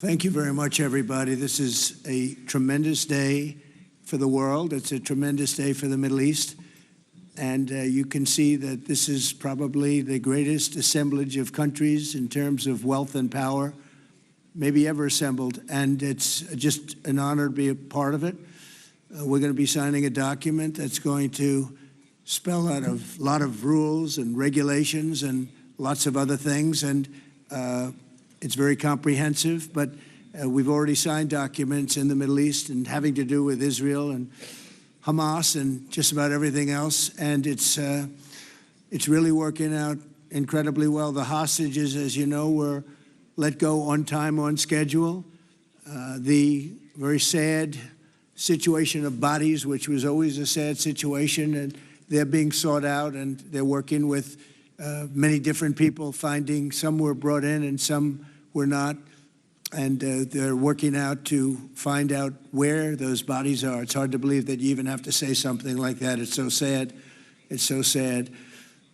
Thank you very much, everybody. This is a tremendous day for the world. It's a tremendous day for the Middle East. And you can see that this is probably the greatest assemblage of countries in terms of wealth and power maybe ever assembled. And it's just an honor to be a part of it. We're going to be signing a document that's going to spell out a lot of rules and regulations and lots of other things. And it's very comprehensive, but we've already signed documents in the Middle East and having to do with Israel and Hamas and just about everything else. And it's really working out incredibly well. The hostages, as you know, were let go on time, on schedule. The very sad situation of bodies, which was always a sad situation, and they're being sought out, and they're working with many different people, finding some were brought in and some were not. And they're working out to find out where those bodies are. It's hard to believe that you even have to say something like that. It's so sad. It's so sad.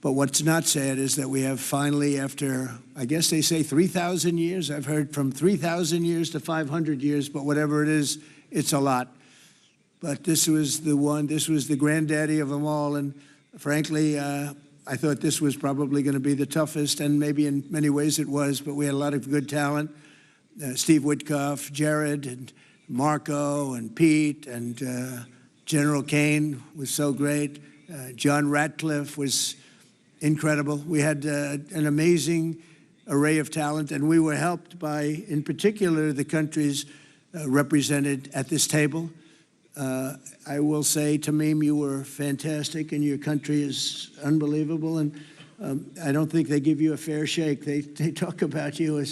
But what's not sad is that we have finally, after, I guess they say 3,000 years, I've heard from 3,000 years to 500 years, but whatever it is, it's a lot. But this was the one, this was the granddaddy of them all. And frankly, I thought this was probably going to be the toughest, and maybe in many ways it was, but we had a lot of good talent. Steve Witkoff, Jared, and Marco, and Pete, and General Kane was so great. John Ratcliffe was incredible. We had an amazing array of talent, and we were helped by, in particular, the countries represented at this table. I will say, Tamim, you were fantastic, and your country is unbelievable, and I don't think they give you a fair shake. They talk about you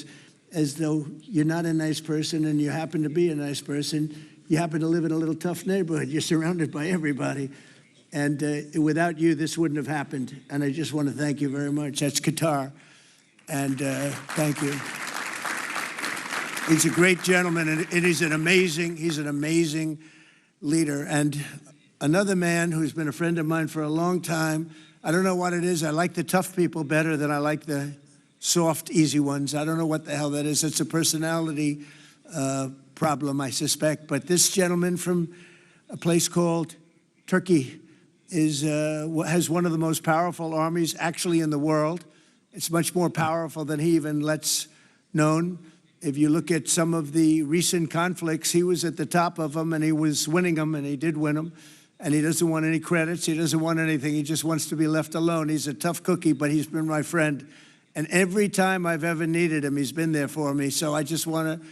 as though you're not a nice person, and you happen to be a nice person. You happen to live in a little tough neighborhood. You're surrounded by everybody, and without you, this wouldn't have happened, and I just want to thank you very much. That's Qatar, and thank you. He's a great gentleman, and he's an amazing leader. And another man who's been a friend of mine for a long time, I don't know what it is. I like the tough people better than I like the soft, easy ones. I don't know what the hell that is. It's a personality problem, I suspect. But this gentleman from a place called Turkey has one of the most powerful armies actually in the world. It's much more powerful than he even lets known. If you look at some of the recent conflicts, he was at the top of them, and he was winning them, and he did win them. And he doesn't want any credits. He doesn't want anything. He just wants to be left alone. He's a tough cookie, but he's been my friend. And every time I've ever needed him, he's been there for me. So I just want to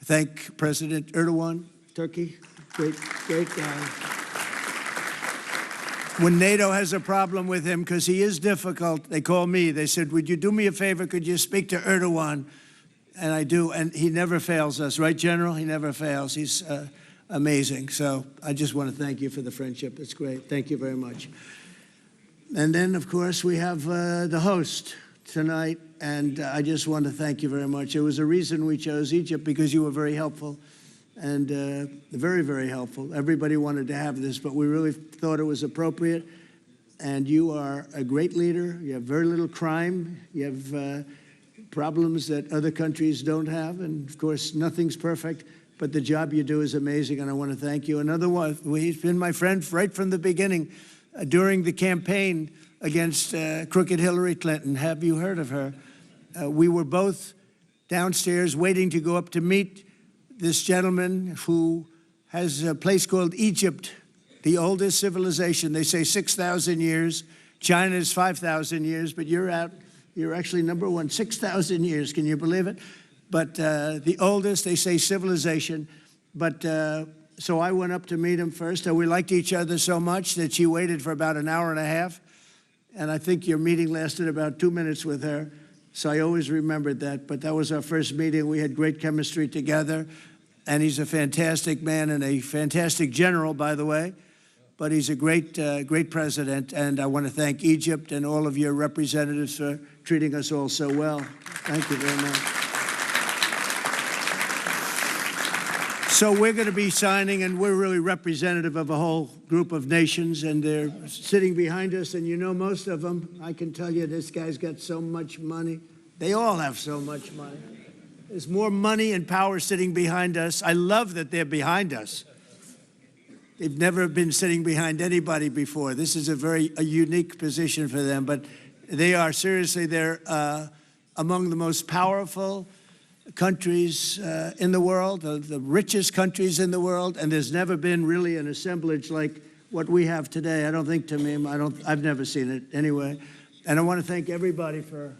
thank President Erdogan, Turkey. Great guy. When NATO has a problem with him, because he is difficult, they call me. They said, would you do me a favor? Could you speak to Erdogan? And I do, and he never fails us, right, General? He never fails. He's amazing. So I just want to thank you for the friendship. It's great. Thank you very much. And then, of course, we have the host tonight, and I just want to thank you very much. There was a reason we chose Egypt, because you were very helpful, and very, very helpful. Everybody wanted to have this, but we really thought it was appropriate. And you are a great leader. You have very little crime. You have problems that other countries don't have, and of course nothing's perfect, but the job you do is amazing, and I want to thank you. Another one, he's been my friend right from the beginning, during the campaign against crooked Hillary Clinton. Have you heard of her? We were both downstairs waiting to go up to meet this gentleman who has a place called Egypt, the oldest civilization. They say 6,000 years. China's 5,000 years, but you're actually number one, 6,000 years. Can you believe it? But the oldest, they say, civilization. But so I went up to meet him first, and we liked each other so much that she waited for about an hour and a half. And I think your meeting lasted about 2 minutes with her. So I always remembered that. But that was our first meeting. We had great chemistry together. And he's a fantastic man and a fantastic general, by the way. But he's a great president, and I want to thank Egypt and all of your representatives for treating us all so well. Thank you very much. So we're going to be signing, and we're really representative of a whole group of nations, and they're sitting behind us, and you know most of them. I can tell you this guy's got so much money. They all have so much money. There's more money and power sitting behind us. I love that they're behind us. They've never been sitting behind anybody before. This is a unique position for them, but they are seriously, they're among the most powerful countries in the world, the richest countries in the world, and there's never been really an assemblage like what we have today. I don't think, Tamim, I've never seen it anyway. And I want to thank everybody for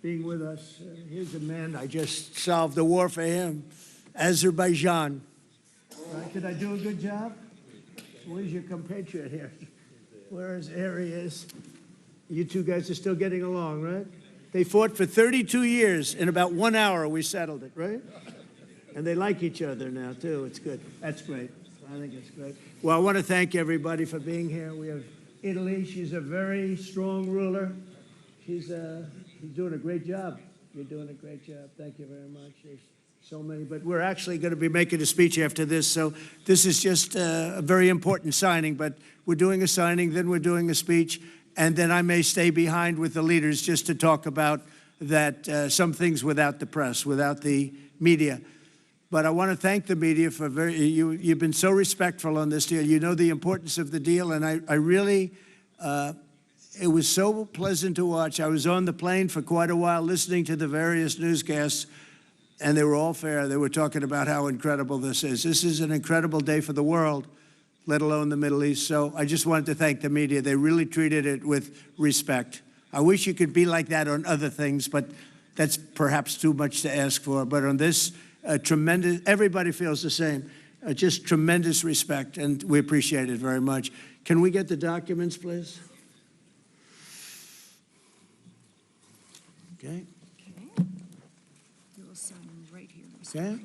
being with us. Here's a man, I just solved the war for him, Azerbaijan. Right, did I do a good job? Where's your compatriot here? There he is. You two guys are still getting along, right? They fought for 32 years. In about 1 hour, we settled it, right? And they like each other now, too. It's good. That's great. I think it's great. Well, I want to thank everybody for being here. We have Italy. She's a very strong ruler. She's doing a great job. You're doing a great job. Thank you very much. There's so many. But we're actually going to be making a speech after this. So this is just a very important signing. But we're doing a signing, then we're doing a speech. And then I may stay behind with the leaders just to talk about that some things without the press, without the media. But I want to thank the media for you've been so respectful on this deal. You know the importance of the deal, and I really, it was so pleasant to watch. I was on the plane for quite a while listening to the various newscasts, and they were all fair. They were talking about how incredible this is. This is an incredible day for the world, let alone the Middle East. So I just wanted to thank the media. They really treated it with respect. I wish you could be like that on other things, but that's perhaps too much to ask for. But on this, tremendous, everybody feels the same. Just tremendous respect, and we appreciate it very much. Can we get the documents, please? Okay. Okay. You will sign right here. Okay.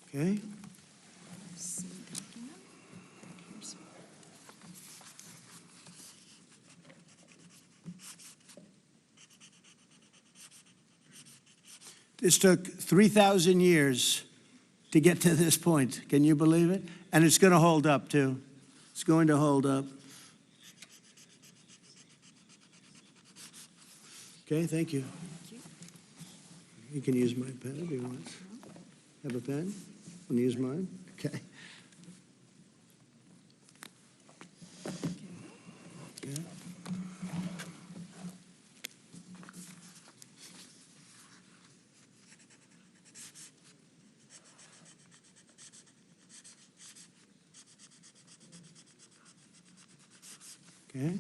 Okay. Same document. Here's This took 3,000 years to get to this point. Can you believe it? And it's going to hold up, too. It's going to hold up. Okay, thank you. You can use my pen if you want. Have a pen? Want to use mine? Okay. Okay. Okay.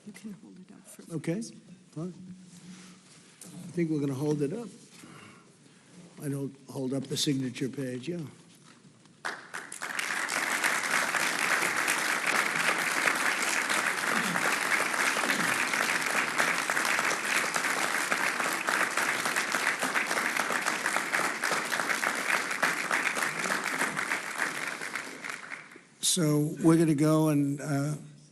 You can hold it up for Okay, fine. I think we're going to hold it up. I don't hold up the signature page, yeah. So we're going to go, and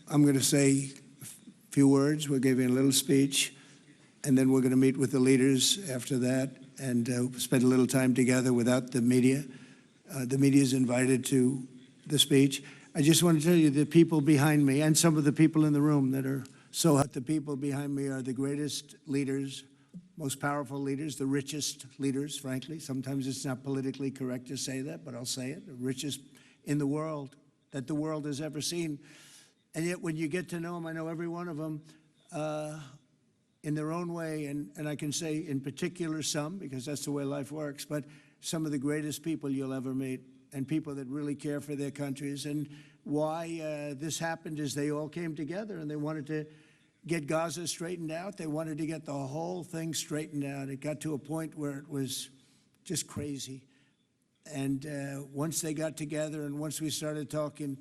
I'm going to say a few words. We're giving a little speech, and then we're going to meet with the leaders after that and spend a little time together without the media. The media is invited to the speech. I just want to tell you the people behind me and some of the people in the room that are so hot. The people behind me are the greatest leaders, most powerful leaders, the richest leaders, frankly. Sometimes it's not politically correct to say that, but I'll say it, the richest in the world that the world has ever seen. And yet when you get to know them, I know every one of them in their own way, and I can say in particular some, because that's the way life works, but some of the greatest people you'll ever meet, and people that really care for their countries. And why this happened is they all came together and they wanted to get Gaza straightened out. They wanted to get the whole thing straightened out. It got to a point where it was just crazy. And once they got together and once we started talking,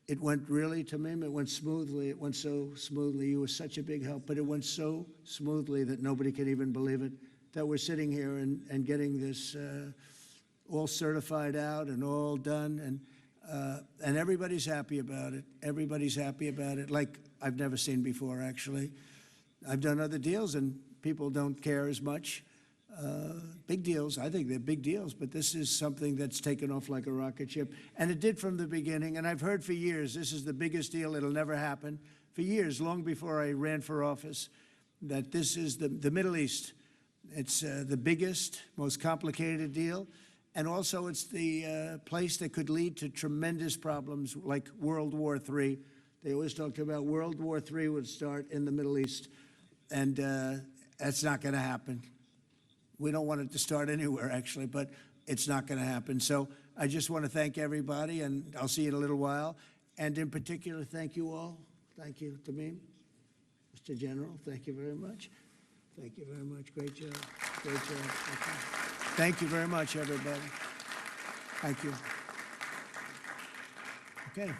it went really, Tamim, it went smoothly. It went so smoothly. You were such a big help, but it went so smoothly that nobody can even believe it, that we're sitting here and getting this all certified out and all done. And everybody's happy about it. Everybody's happy about it, like I've never seen before, actually. I've done other deals, and people don't care as much. Big deals, I think they're big deals, but this is something that's taken off like a rocket ship. And it did from the beginning, and I've heard for years, this is the biggest deal, it'll never happen. For years, long before I ran for office, that this is the Middle East. It's the biggest, most complicated deal. And also it's the place that could lead to tremendous problems like World War III. They always talked about World War III would start in the Middle East. And that's not going to happen. We don't want it to start anywhere, actually, but it's not going to happen. So I just want to thank everybody, and I'll see you in a little while. And in particular, thank you all. Thank you, Tamim. Mr. General, thank you very much. Thank you very much. Great job. Great job. Thank you very much, everybody. Thank you. Okay.